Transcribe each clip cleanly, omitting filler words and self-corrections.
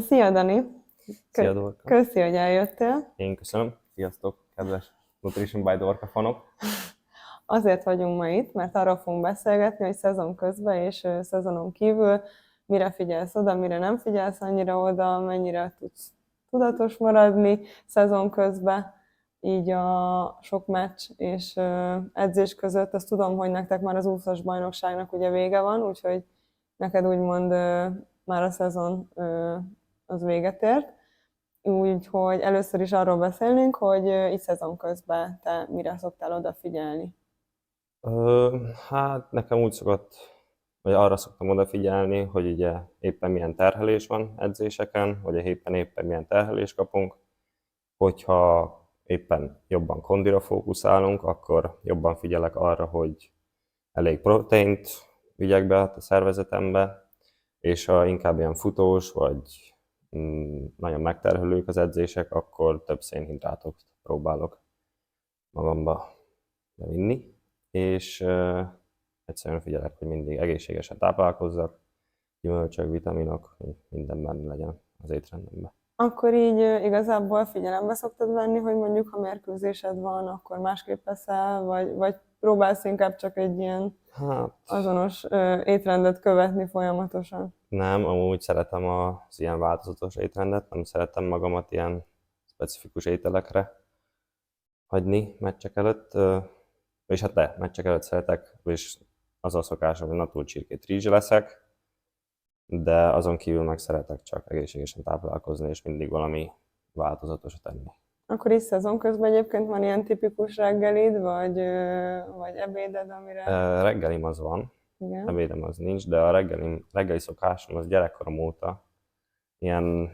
Szia, Dani! Szia, Dorka! Köszi, hogy eljöttél. Én köszönöm. Sziasztok, kedves Nutrition by Dorka fanok! Azért vagyunk ma itt, mert arról fogunk beszélgetni, hogy szezon közben és szezonon kívül mire figyelsz oda, mire nem figyelsz annyira oda, mennyire tudsz tudatos maradni szezon közben, így a sok meccs és edzés között. Azt tudom, hogy nektek már az úszós bajnokságnak ugye vége van, úgyhogy neked úgymond már a szezon az véget ért. Úgyhogy először is arról beszélnénk, hogy így szezon közben te mire szoktál odafigyelni. Hát nekem úgy szokott, vagy arra szoktam odafigyelni, hogy ugye éppen milyen terhelés van edzéseken, vagy éppen milyen terhelést kapunk. Hogyha éppen jobban kondira fókuszálunk, akkor jobban figyelek arra, hogy elég proteint vigyek be a szervezetembe, és ha inkább ilyen futós, vagy nagyon megterhelők az edzések, akkor több szénhidrátot próbálok magamba bevinni, és egyszerűen figyelek, hogy mindig egészségesen táplálkozzak, gyümölcsök, vitaminok, minden benne legyen az étrendemben. Akkor így igazából figyelembe szoktad venni, hogy mondjuk ha mérkőzésed van, akkor másképp eszel, vagy próbálsz inkább csak egy ilyen Hát azonos étrendet követni folyamatosan? nem, amúgy szeretem az ilyen változatos étrendet, nem szeretem magamat ilyen specifikus ételekre hagyni meccsek előtt, és hát meccsek előtt szeretek, és az a szokásom, hogy naturcsirkét rizs leszek, de azon kívül meg szeretek csak egészségesen táplálkozni, és mindig valami változatosat enni. Akkor is szezon közben egyébként van ilyen tipikus reggelid, vagy ebéded, amire... Reggelim az van, Igen. ebédem az nincs, de a reggeli szokásom az gyerekkorom óta ilyen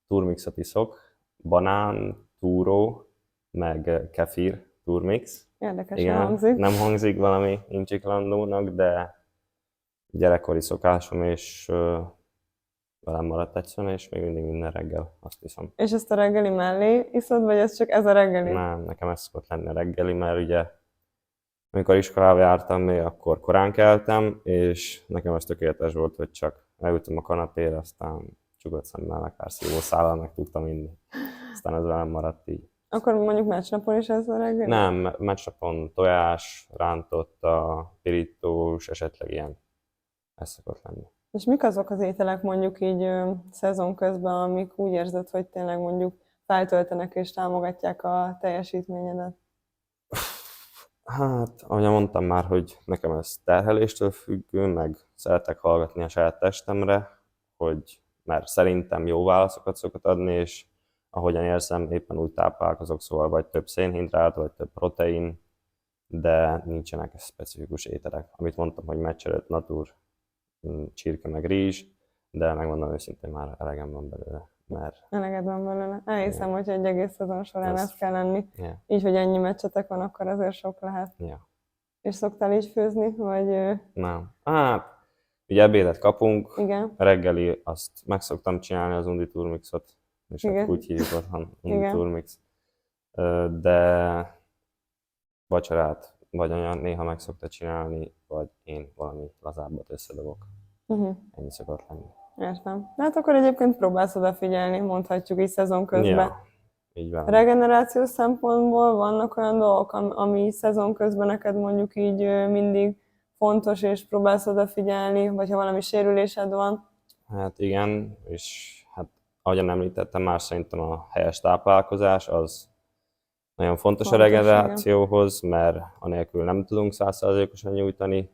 turmixot iszok, banán, túró, meg kefir turmix. Érdekesen hangzik. Nem hangzik valami incsiklandónak, de gyerekkori szokásom, és velem maradt egyszerűen, és még mindig minden reggel azt iszom. És ezt a reggeli mellé iszod, vagy ez csak ez a reggeli? Nem, nekem ez szokott lenni a reggeli, mert ugye amikor iskolába jártam még, akkor korán keltem, és nekem ez tökéletes volt, hogy csak leültem a kanapére, aztán csukott szemmel, akár szívószállal meg tudtam inni. Aztán ez velem maradt így. Akkor mondjuk meccsnapon is ez a reggeli? Nem, meccsnapon tojás, rántotta, pirítós, esetleg ilyen. Ez szokott lenni. És mik azok az ételek mondjuk így szezon közben, amik úgy érzed, hogy tényleg mondjuk feltöltenek és támogatják a teljesítményedet? Hát, ahogy mondtam már, hogy nekem ez terheléstől függő, meg szeretek hallgatni a saját testemre, mert szerintem jó válaszokat szokott adni, és ahogyan érzem, éppen úgy táplálkozok, szóval vagy több szénhidrát, vagy több protein, de nincsenek specifikus ételek. Amit mondtam, hogy meccs előtt natur, csirke meg rizs, de megmondom őszintén, már elegem van belőle. Eleged van belőle. Elhiszem, hogy egy egész szezon során ez kell lenni. Yeah. Így, hogy ennyi meccsetek van, akkor azért sok lehet. Yeah. És szoktál így főzni, vagy... Nem. Hát, ugye ebédet kapunk, Igen. reggeli azt meg szoktam csinálni, az undi turmixot, és Igen. úgy hívjuk otthon, undi Igen. turmix. De vacsorát vagy anya néha meg szokta csinálni, vagy én valami lazábbat összedobok. Ennyi szokott lenni. Értem. De hát akkor egyébként próbálsz odafigyelni, mondhatjuk így szezon közben. Ja, így van. Regenerációs szempontból vannak olyan dolgok, ami szezon közben neked mondjuk így mindig fontos, és próbálsz odafigyelni, vagy ha valami sérülésed van? Hát igen, és hát ahogyan említettem már, szerintem a helyes táplálkozás az nagyon fontos a regenerációhoz, mert anélkül nem tudunk 100%-osan nyújtani.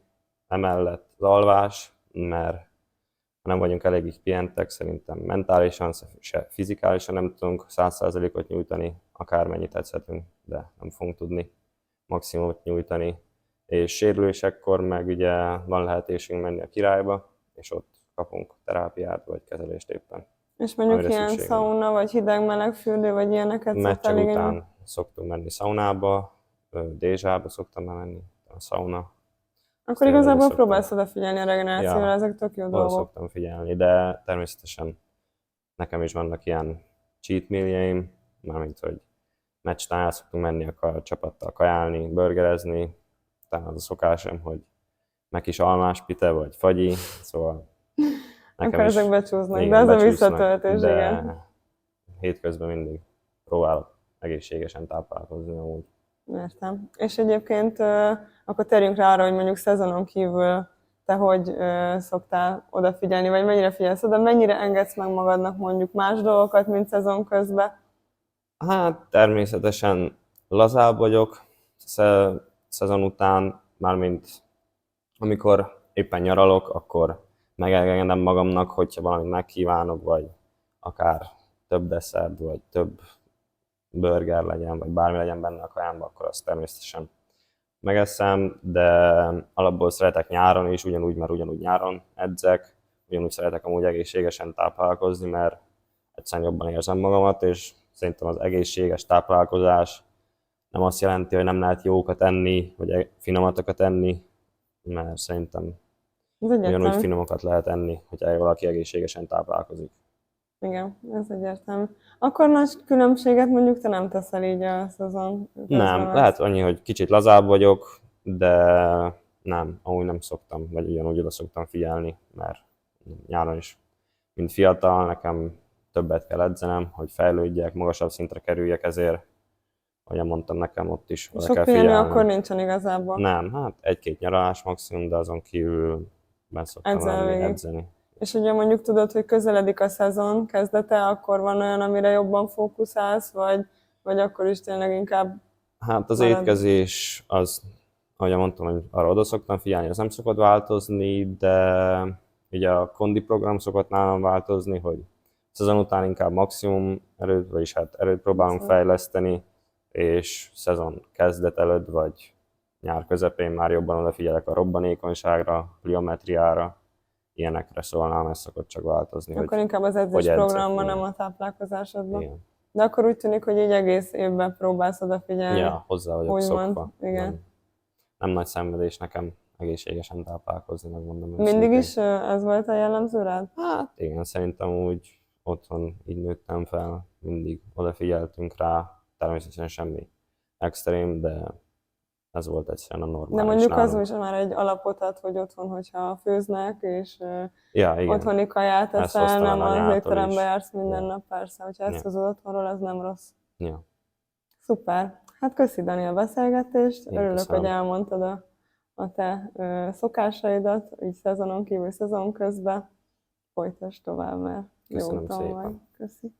Emellett az alvás, mert ha nem vagyunk eléggé pihentek, szerintem mentálisan, se fizikálisan nem tudunk 100%-ot nyújtani, akármennyit edzhetünk, de nem fogunk tudni maximumot nyújtani. És sérülésekkor meg ugye van lehetőségünk menni a királyba, és ott kapunk terápiát vagy kezelést éppen. És mondjuk ilyen szauna, vagy hideg-meleg fürdő, vagy ilyeneket szoktál igényelni? Meccsek után szoktunk menni szaunába, Dézsába szoktam menni, a szauna. Akkor igazából próbálsz odafigyelni a regenerációra, ezek tök jó dolgok. Szoktam figyelni, de természetesen nekem is vannak ilyen cheat mealjeim, mármint, hogy meccsnál el szoktunk menni a csapattal kajálni, burgerezni, utána az a szokásom, hogy meg is almáspite vagy fagyi, szóval nekem Akkor is ezek becsúsznak, de igen, az a becsúsznak, visszatöltés, de igen. hétközben mindig próbálok egészségesen táplálkozni amúgy. Értem. És egyébként akkor térjünk rá arra, hogy mondjuk szezonon kívül te hogy szoktál odafigyelni, vagy mennyire figyelsz oda, mennyire engedsz meg magadnak mondjuk más dolgokat, mint szezon közben? Hát természetesen lazább vagyok szezon után, mármint amikor éppen nyaralok, akkor megengedem magamnak, hogyha valamit megkívánok, vagy akár több desszert, vagy több burger legyen, vagy bármi legyen benne a kajámban, akkor azt természetesen megeszem, de alapból szeretek nyáron is, ugyanúgy, mert ugyanúgy nyáron edzek, ugyanúgy szeretek amúgy egészségesen táplálkozni, mert egyszerűen jobban érzem magamat, és szerintem az egészséges táplálkozás nem azt jelenti, hogy nem lehet jókat enni, vagy finomatokat enni, mert szerintem Ez ugyanúgy egyértelmű. finomokat lehet enni, hogyha valaki egészségesen táplálkozik. Igen, ez egyértelmű. Akkor nagy különbséget mondjuk te nem teszel így a szezon közben, Nem, mert lehet annyi, hogy kicsit lazább vagyok, de nem, amúgy nem szoktam, vagy ugyanúgy oda szoktam figyelni, mert nyáron is, mint fiatal, nekem többet kell edzenem, hogy fejlődjek, magasabb szintre kerüljek, ezért, ahogy mondtam, nekem ott is oda sok kell pihenő akkor figyelni. nincsen igazából. Nem, hát egy-két nyaralás maximum, de azon kívül ben szoktam Edzel lenni, végig. edzeni. És ugye mondjuk tudod, hogy közeledik a szezon kezdete, akkor van olyan, amire jobban fókuszálsz, vagy akkor is tényleg inkább Hát az marad. étkezés az, ahogy mondtam, hogy arra oda szoktam figyelni, az nem szokott változni, de ugye a kondi program szokott nálam változni, hogy szezon után inkább maximum erőt, vagyis hát erőt próbálunk fejleszteni, és szezon kezdet előtt, vagy nyár közepén már jobban odafigyelek a robbanékonyságra, pliometriára, ilyenekre, szóval nálam ez szokott csak változni, Akkor hogy inkább az hogy edzek. edzésprogramban, nem Igen. a táplálkozásodban. Igen. De akkor úgy tűnik, hogy így egész évben próbálsz odafigyelni. Ja, hozzá vagyok Úgymond, szokva. igen. Nem nagy szenvedés nekem egészségesen táplálkozni, megmondom Mindig őszintén. is ez volt a jellemző rád? Hát igen, szerintem úgy otthon így nőttem fel, mindig odafigyeltünk rá, természetesen semmi extrém, de ez volt egyszerűen a De normális mondjuk az nálunk. is már egy alapot ad, hogy otthon, hogyha főznek, és Ja, igen, otthoni kaját ezt eszel, hoztam el nem az anyától étterembe is. jársz minden Ja. nap, persze, hogyha ezt Ja. hozod otthonról, az nem rossz. Ja, Szuper. Hát köszi, Dani, a beszélgetést. én Örülök, köszönöm. hogy elmondtad a te szokásaidat, így szezonon kívül, szezon közben. Folytasd tovább, mert jó Köszönöm úton vagy. szépen. Köszi.